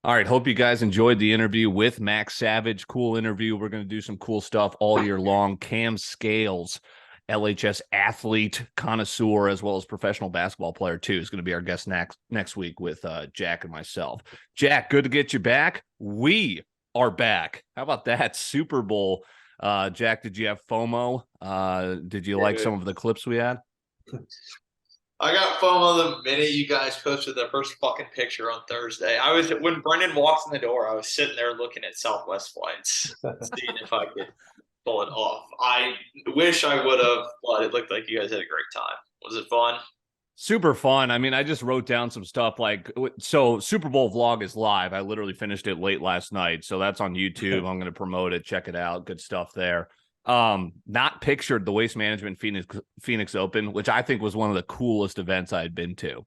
All right. Hope you guys enjoyed the interview with Max Savage. Cool interview. We're going to do some cool stuff all year long. Cam Scales, LHS athlete, connoisseur, as well as professional basketball player, too, is going to be our guest next week with Jack and myself. Jack, good to get you back. We are back. How about that? Super Bowl. Jack, did you have FOMO? Did you like some of the clips we had? I got FOMO the minute you guys posted the first fucking picture on Thursday. When Brendan walks in the door, I was sitting there looking at Southwest flights, seeing if I could pull it off. I wish I would have, but it looked like you guys had a great time. Was it fun? Super fun. I mean, I just wrote down some stuff so Super Bowl vlog is live. I literally finished it late last night. So that's on YouTube. I'm going to promote it. Check it out. Good stuff there. Not pictured the Waste Management Phoenix Open, which I think was one of the coolest events I had been to.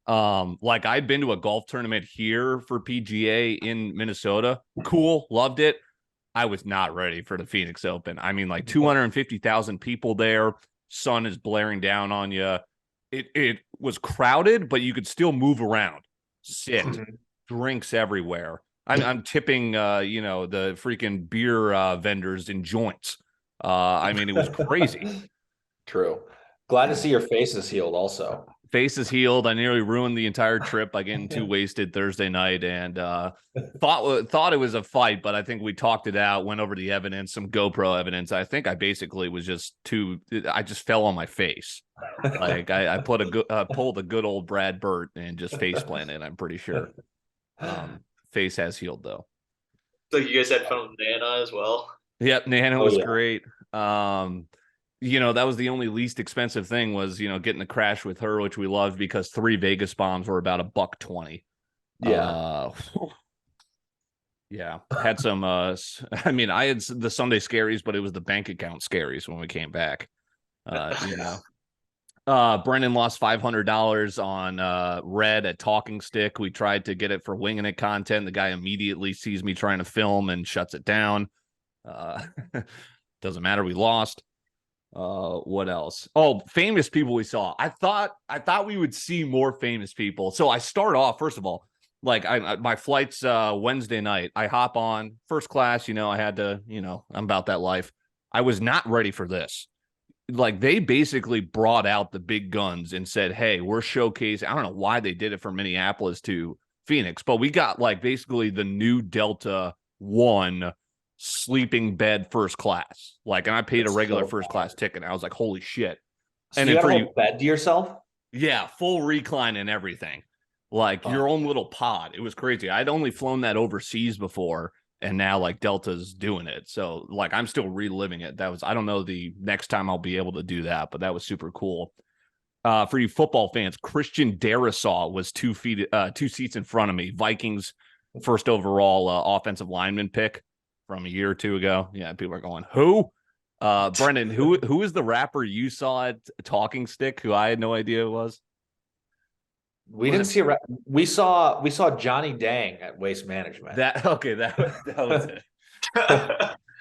I'd been to a golf tournament here for PGA in Minnesota. Cool. Loved it. I was not ready for the Phoenix Open. I mean, like 250,000 people there. Sun is blaring down on you. It was crowded, but you could still move around, sit, drinks everywhere. I'm tipping, the freaking beer vendors in joints. I mean, it was crazy. True. Glad to see your face is healed also. Face is healed. I nearly ruined the entire trip by getting too wasted Thursday night and thought it was a fight, but I think we talked it out, went over the evidence, some GoPro evidence. I think I basically was I just fell on my face. Like I pulled a good old Brad Burt and just face planted, I'm pretty sure. Face has healed though. So you guys had fun with Nana as well? Yep, Nana was great. That was the only least expensive thing was, getting the crash with her, which we loved because 3 Vegas bombs were about $120. Yeah. Yeah. Had some, I had the Sunday scaries, but it was the bank account scaries when we came back. Brendan lost $500 on Red at Talking Stick. We tried to get it for Winging It content. The guy immediately sees me trying to film and shuts it down. Doesn't matter. We lost. What else? Oh, famous people we saw. I thought we would see more famous people. So I start off, first of all, my flight's Wednesday night. I hop on first class, I had to, I'm about that life. I was not ready for this. Like they basically brought out the big guns and said, hey, we're showcasing. I don't know why they did it from Minneapolis to Phoenix, but we got basically the new Delta One sleeping bed first class. And I paid a regular first class ticket. And I was like, holy shit. So and you got a bed to yourself? Yeah, full recline and everything. Your own little pod. It was crazy. I'd only flown that overseas before, and now Delta's doing it. So I'm still reliving it. I don't know the next time I'll be able to do that, but that was super cool. For you football fans, Christian Derailments was 2 seats in front of me. Vikings first overall offensive lineman pick from a year or two ago. Yeah, people are going, who? Brendan, who is the rapper you saw at Talking Stick who I had no idea it was? We didn't see we saw Johnny Dang at Waste Management. That was it.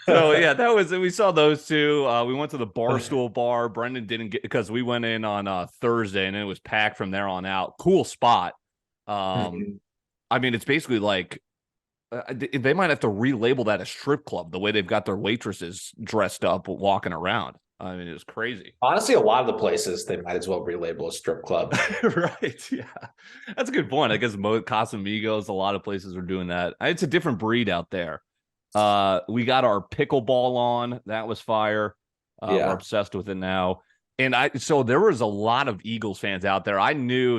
So yeah, we saw those two. We went to the Barstool bar. Brendan didn't get because we went in on Thursday and it was packed from there on out. Cool spot. It's basically they might have to relabel that a strip club the way they've got their waitresses dressed up walking around. It was crazy. Honestly, a lot of the places they might as well relabel a strip club. Right. Yeah. That's a good point. I guess Casamigos, a lot of places are doing that. It's a different breed out there. We got our pickleball on. That was fire. We're obsessed with it now. And so there was a lot of Eagles fans out there.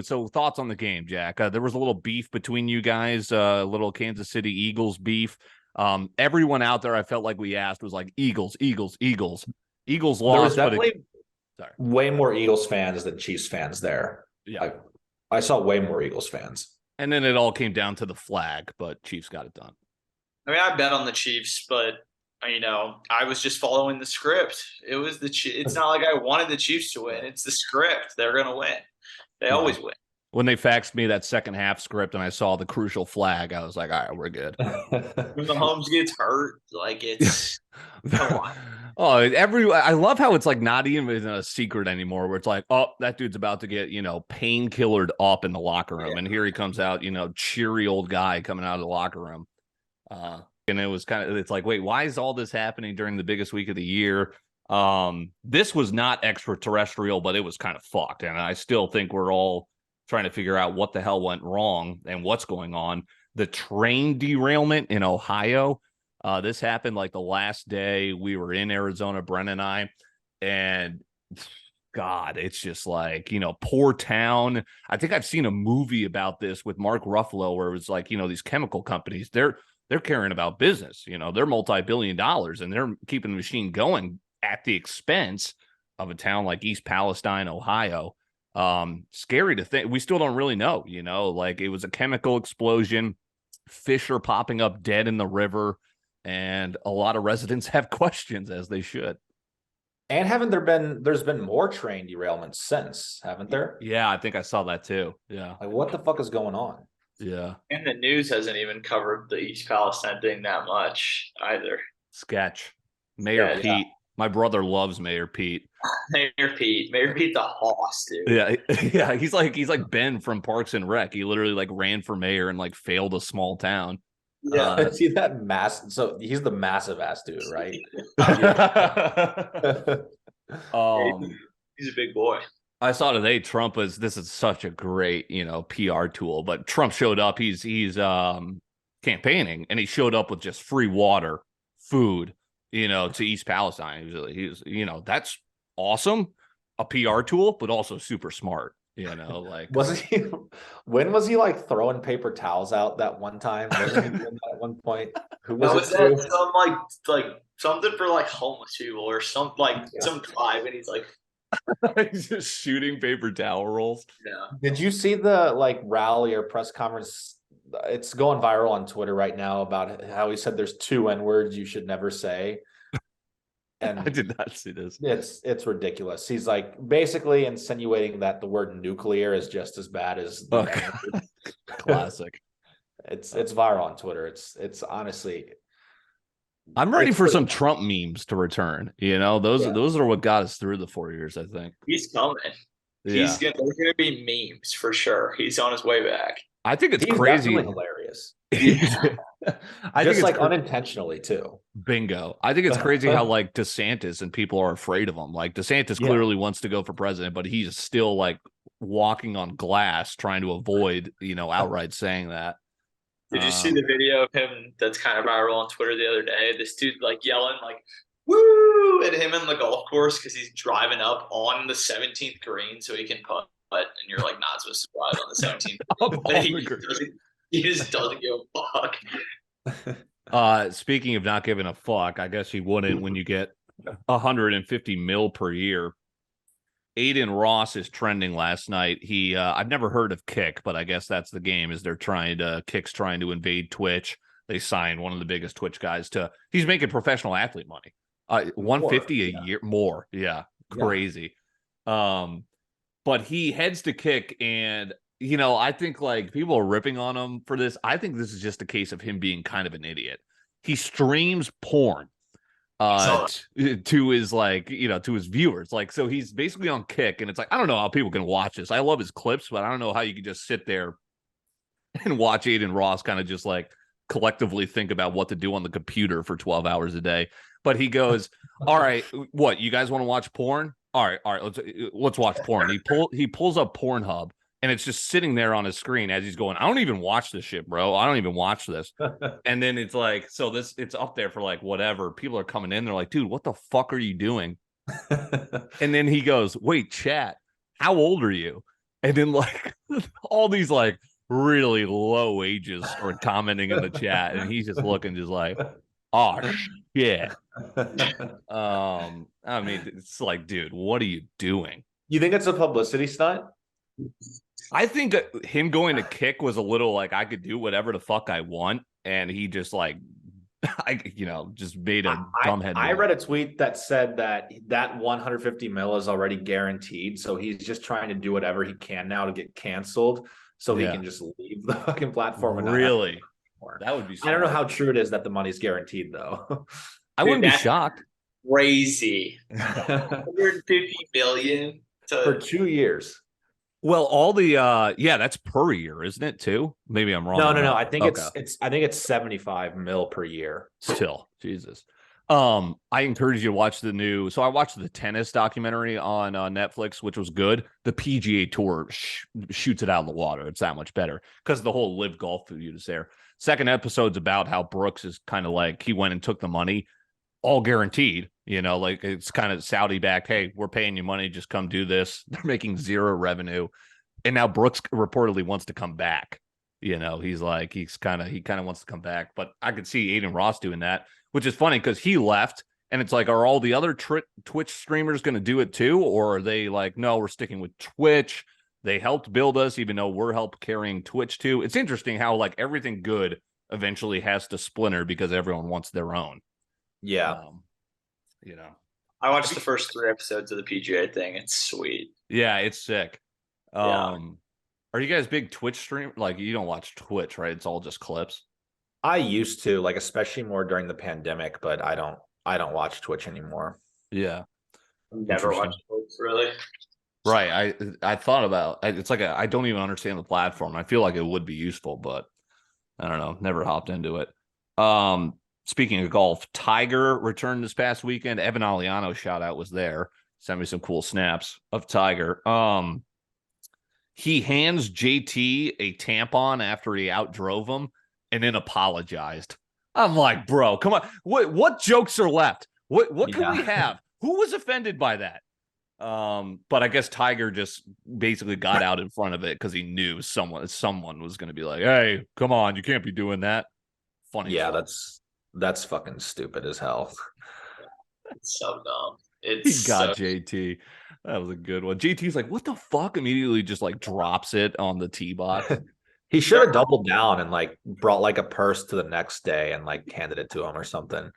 So thoughts on the game, Jack? There was a little beef between you guys, a little Kansas City Eagles beef. Everyone out there, I felt like we asked was like Eagles, Eagles, Eagles. Eagles lost. There was definitely way more Eagles fans than Chiefs fans there. Yeah. I saw way more Eagles fans. And then it all came down to the flag, but Chiefs got it done. I bet on the Chiefs, but I was just following the script. It was it's not like I wanted the Chiefs to win. It's the script. They're going to win. They always win. When they faxed me that second half script and I saw the crucial flag, I was like, all right, we're good. When Mahomes gets hurt, it's come on. Oh, I love how it's like not even a secret anymore, where it's like, oh, that dude's about to get, painkillered up in the locker room. And here he comes out, cheery old guy coming out of the locker room. And it was it's like, wait, why is all this happening during the biggest week of the year? This was not extraterrestrial, but it was kind of fucked. And I still think we're all trying to figure out what the hell went wrong and what's going on. The train derailment in Ohio. This happened like the last day we were in Arizona, Brennan and I, and God, it's just like, poor town. I think I've seen a movie about this with Mark Ruffalo where it was like, these chemical companies, they're caring about business, they're multi-billion dollars and they're keeping the machine going at the expense of a town like East Palestine, Ohio. Scary to think. We still don't really know, like it was a chemical explosion. Fish are popping up dead in the river. And a lot of residents have questions, as they should. And there's been more train derailments since, haven't there? Yeah, I think I saw that too. Yeah. Like, what the fuck is going on? Yeah. And the news hasn't even covered the East Palestine thing that much either. Sketch. Mayor Pete. Yeah. My brother loves Mayor Pete. Mayor Pete the hoss, dude. Yeah. Yeah. He's like Ben from Parks and Rec. He literally like ran for mayor and like failed a smul town. Yeah, see that so he's the massive ass dude, right? He's a big boy. I saw today this is such a great, PR tool, but Trump showed up. He's campaigning and he showed up with just free water, food, to East Palestine. He was that's awesome. A PR tool, but also super smart. Like when was he like throwing paper towels out that one time? Wasn't he doing that at one point? Who was it? That some like something for like homeless people or some tribe, and he's like he's just shooting paper towel rolls. Yeah. Did you see the like rally or press conference? It's going viral on Twitter right now about how he said there's 2 N-words you should never say. And I did not see this. It's ridiculous. He's like basically insinuating that the word nuclear is just as bad as classic. It's viral on Twitter. It's honestly. I'm ready for some Trump memes to return. Those are what got us through the 4 years. I think he's coming. There's gonna be memes for sure. He's on his way back. I think it's crazy. Hilarious. I think it's unintentionally too. Bingo. I think it's crazy how like DeSantis and people are afraid of him. Like DeSantis clearly wants to go for president, but he's still like walking on glass trying to avoid, outright saying that. Did you see the video of him that's kind of viral on Twitter the other day? This dude like yelling like "woo" at him in the golf course because he's driving up on the 17th green so he can putt, and you're like not supposed to drive on the 17th. He just doesn't give a fuck. Speaking of not giving a fuck, I guess he wouldn't when you get 150 mil per year. Aiden Ross is trending last night. I've never heard of Kick, but I guess that's the game. Is Kick's trying to invade Twitch. They signed one of the biggest Twitch guys he's making professional athlete money. 150 a year more. Yeah. Crazy. But he heads to Kick and I think like people are ripping on him for this. I think this is just a case of him being kind of an idiot. He streams porn to his to his viewers. Like, so he's basically on Kick and it's like, I don't know how people can watch this. I love his clips, but I don't know how you can just sit there and watch Aiden Ross kind of just like collectively think about what to do on the computer for 12 hours a day. But he goes, all right, what, you guys want to watch porn? All right, let's watch porn. He pulls up Pornhub. And it's just sitting there on his screen as he's going, I don't even watch this shit, bro. I don't even watch this. And then it's like, it's up there for like whatever. People are coming in. They're like, dude, what the fuck are you doing? And then he goes, wait, chat, how old are you? And then like all these like really low ages are commenting in the chat. And he's just looking just like, oh, shit. I mean, it's like, dude, what are you doing? You think it's a publicity stunt? I think him going to Kick was a little like I could do whatever the fuck I want, and he just like, just made a dumbhead. I read a tweet that said that 150 mil is already guaranteed, so he's just trying to do whatever he can now to get canceled, so he can just leave the fucking platform. And really, that would be. I don't know how true it is that the money's guaranteed, though. I wouldn't be shocked. crazy. 150 million For to 2 years. Well, all the yeah, that's per year, isn't it too? Maybe I'm wrong. No. I think Okay. it's 75 mil per year. Still, Jesus. I encourage you to watch the new. So I watched the tennis documentary on Netflix, which was good. The PGA Tour shoots it out of the water. It's that much better because the whole live golf feud is there. Second episode's about how Brooks is kind of like he went and took the money, all guaranteed. You know, like it's kind of Saudi backed. Hey, we're paying you money. Just come do this. They're making zero revenue, and now Brooks reportedly wants to come back. You know, he kind of wants to come back, but I could see Aiden Ross doing that, which is funny because he left, and it's like, are all the other Twitch streamers going to do it too, or are they like, no, we're sticking with Twitch? They helped build us, even though we're help carrying Twitch too. It's interesting how like everything good eventually has to splinter because everyone wants their own. Yeah. You know, I watched the first 3 episodes of the PGA thing. It's sweet. yeah, it's sick. Yeah. Are you guys big Twitch stream? Like you don't watch Twitch, right? It's all just clips. I used to, like, especially more during the pandemic, but I don't watch Twitch anymore. Yeah. Never watched sports, really. Right. I thought about it's like I don't even understand the platform. I feel like it would be useful, but I don't know. Never hopped into it. Speaking of golf, Tiger returned this past weekend. Evan Aliano shout out was there. Sent me some cool snaps of Tiger. He hands JT a tampon after he outdrove him and then apologized. I'm like, bro, come on. What jokes are left? What can we have? Who was offended by that? But I guess Tiger just basically got out in front of it because he knew someone was going to be like, hey, come on, you can't be doing that. Funny. Yeah, that's fucking stupid as hell. It's so dumb. He got JT. That was a good one. JT's like, what the fuck? Immediately just like drops it on the tee box. He should have doubled down and like brought like a purse to the next day and like handed it to him or something.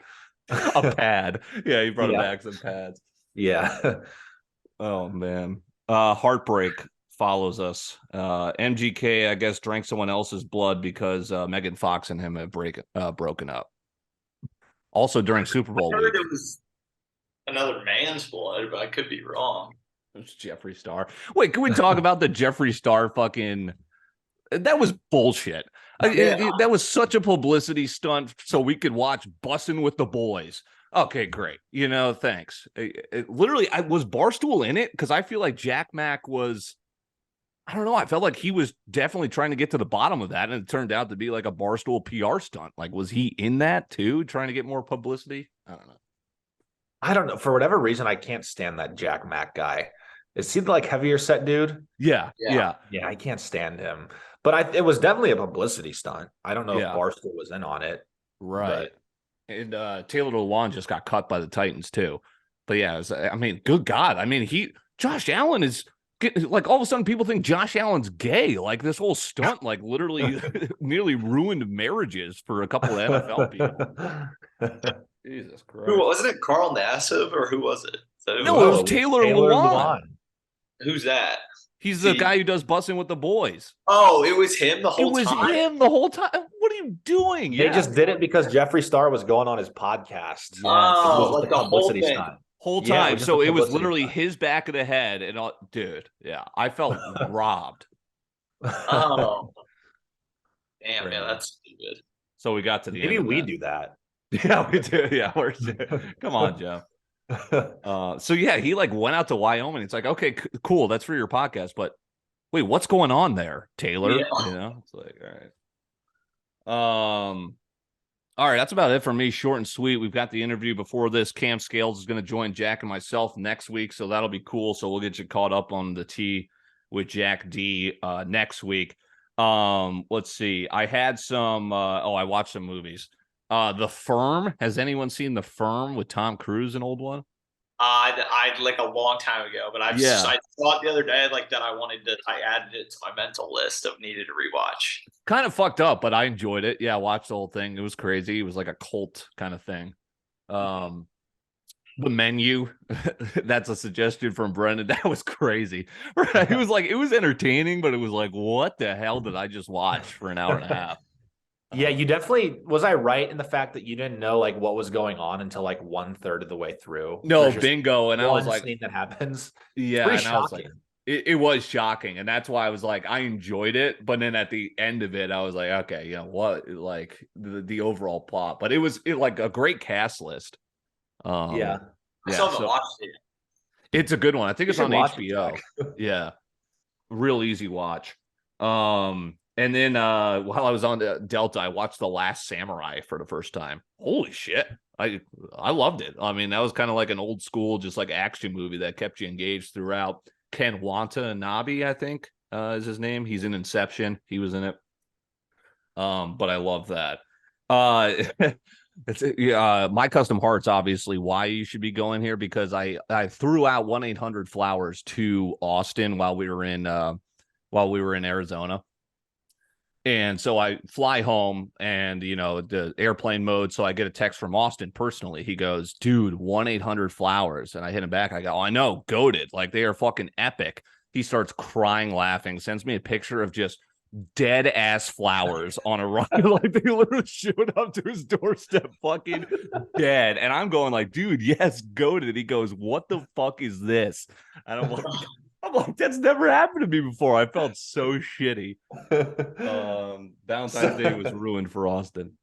A pad. Yeah, he brought back some pads. Yeah. Oh man. Heartbreak follows us. MGK, I guess, drank someone else's blood because Megan Fox and him have broken up. Also during Super Bowl I week. heard it was another man's blood, but I could be wrong. It's Jeffree Star. Wait, can we talk about the Jeffree Star fucking... That was bullshit. That was such a publicity stunt so we could watch Bussin' with the Boys. Okay, great. You know, thanks. Literally, was Barstool in it? Because I feel like Jack Mack was... I don't know. I felt like he was definitely trying to get to the bottom of that, and it turned out to be like a Barstool PR stunt. Like, was he in that too, trying to get more publicity? I don't know. For whatever reason, I can't stand that Jack Mack guy. Is he like heavier set dude? Yeah. I can't stand him. But it was definitely a publicity stunt. I don't know if Barstool was in on it. Right. But... And Taylor Lewan just got cut by the Titans too. But yeah, good God. I mean, Josh Allen is like, all of a sudden people think Josh Allen's gay. Like this whole stunt, like literally nearly ruined marriages for a couple of NFL people. Jesus Christ. Who wasn't it? Carl Nassib or who was it? No, it was Taylor Lewan. Who's that? He's the guy who does Bussin' with the Boys. Oh, it was him the whole time? It was him the whole time. What are you doing? They just did it because Jeffree Star was going on his podcast. Yes. Oh, like the whole thing. Stunt. Whole time. So it was literally his back of the head and all. Dude, yeah. I felt robbed. Oh. Damn, man, that's stupid. So we got to the Maybe end of we that. do that. Yeah, we do. Yeah, come on, Jeff. So yeah, he like went out to Wyoming. It's like, okay, cool, that's for your podcast, but wait, what's going on there, Taylor? Yeah. You know, it's like, all right, that's about it for me. Short and sweet. We've got the interview before this. Cam Scales is going to join Jack and myself next week, so that'll be cool. So we'll get you caught up on the tea with Jack D next week. Let's see. I had some. I watched some movies. The Firm. Has anyone seen The Firm with Tom Cruise, an old one? I'd like a long time ago, but I saw it the other day, like that I added it to my mental list of needed to rewatch. Kind of fucked up, but I enjoyed it. Yeah, I watched the whole thing. It was crazy. It was like a cult kind of thing. The Menu, that's a suggestion from Brendan. That was crazy. It was entertaining, but it was like, what the hell did I just watch for an hour and a half? Yeah, you definitely was. I right in the fact that you didn't know like what was going on until like 1/3 of the way through? No, There's just bingo. And I was one like, scene that happens. It's yeah. pretty And I was like, shocking. it was shocking. And that's why I was like, I enjoyed it. But then at the end of it, I was like, okay, you know what? Like the overall plot. But it was like a great cast list. Yeah, I Yeah. still haven't So watched it. it's a good one. I think you it's should on watch it, HBO. Jack. Yeah. Real easy watch. And then while I was on the Delta, I watched The Last Samurai for the first time. Holy shit. I loved it. I mean, that was kind of like an old school, just like action movie that kept you engaged throughout. Ken Watanabe, I think, is his name. He's in Inception. He was in it. But I love that. It's My Custom Hearts, obviously, why you should be going here, because I threw out 1-800-Flowers to Austin while we were in Arizona. And so I fly home and, the airplane mode. So I get a text from Austin personally. He goes, dude, 1-800-Flowers. And I hit him back. I go, oh, I know, goated. Like, they are fucking epic. He starts crying, laughing, sends me a picture of just dead ass flowers on a run. Like, they literally showed up to his doorstep fucking dead. And I'm going like, dude, yes, goated. He goes, what the fuck is this? And I'm like, that's never happened to me before. I felt so shitty. Valentine's Day was ruined for Austin.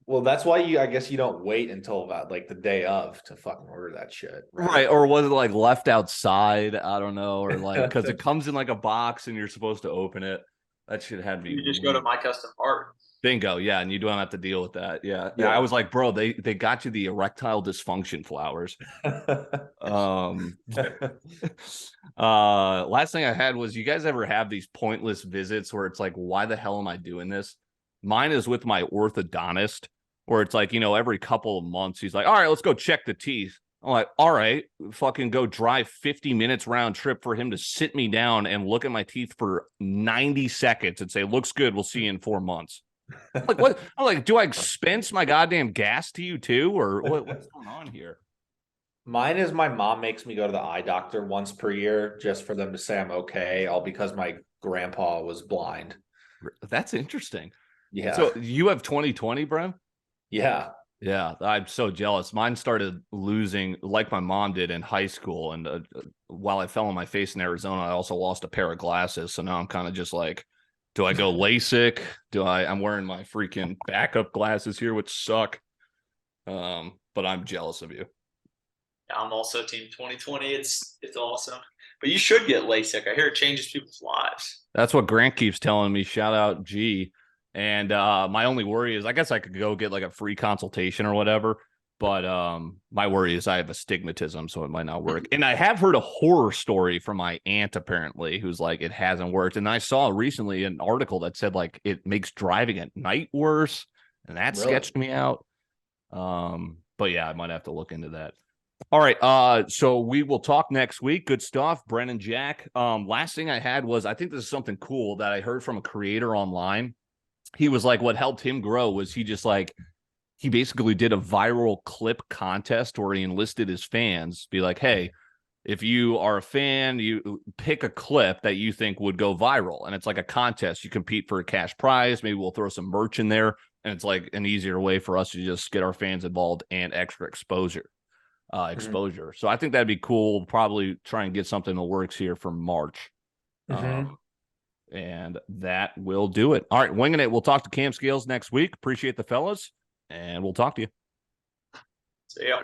Well, that's why I guess you don't wait until about like the day of to fucking order that shit. Right. Or was it like left outside? I don't know. Or like, because it comes in like a box and you're supposed to open it. That shit had me. You just go to My Custom Art. Bingo. Yeah. And you don't have to deal with that. Yeah. Yeah. I was like, bro, they got you the erectile dysfunction flowers. Last thing I had was, you guys ever have these pointless visits where it's like, why the hell am I doing this? Mine is with my orthodontist, where it's like, every couple of months, he's like, all right, let's go check the teeth. I'm like, all right, fucking go drive 50 minutes round trip for him to sit me down and look at my teeth for 90 seconds and say, looks good. We'll see you in 4 months. Like, what? I'm like, do I expense my goddamn gas to you too? Or what's going on here? Mine is my mom makes me go to the eye doctor once per year just for them to say I'm okay, all because my grandpa was blind. That's interesting. Yeah. So you have 20/20, bro? Yeah. Yeah, I'm so jealous. Mine started losing like my mom did in high school. And while I fell on my face in Arizona, I also lost a pair of glasses. So now I'm kind of just like, do I go LASIK? I'm wearing my freaking backup glasses here, which suck. But I'm jealous of you. I'm also team 2020. It's awesome. But you should get LASIK. I hear it changes people's lives. That's what Grant keeps telling me. Shout out G. And my only worry is, I guess I could go get like a free consultation or whatever. But my worry is I have astigmatism, so it might not work. And I have heard a horror story from my aunt, apparently, who's like, it hasn't worked. And I saw recently an article that said like it makes driving at night worse. And that Really? sketched me out. But yeah, I might have to look into that. All right. So we will talk next week. Good stuff, Brennan, Jack. Last thing I had was, I think this is something cool that I heard from a creator online. He was like, what helped him grow was he basically did a viral clip contest where he enlisted his fans, be like, hey, if you are a fan, you pick a clip that you think would go viral. And it's like a contest. You compete for a cash prize. Maybe we'll throw some merch in there. And it's like an easier way for us to just get our fans involved and extra exposure. So I think that'd be cool. We'll probably try and get something that works here for March. And that will do it. All right, winging it. We'll talk to Cam Scales next week. Appreciate the fellas, and we'll talk to you. See ya.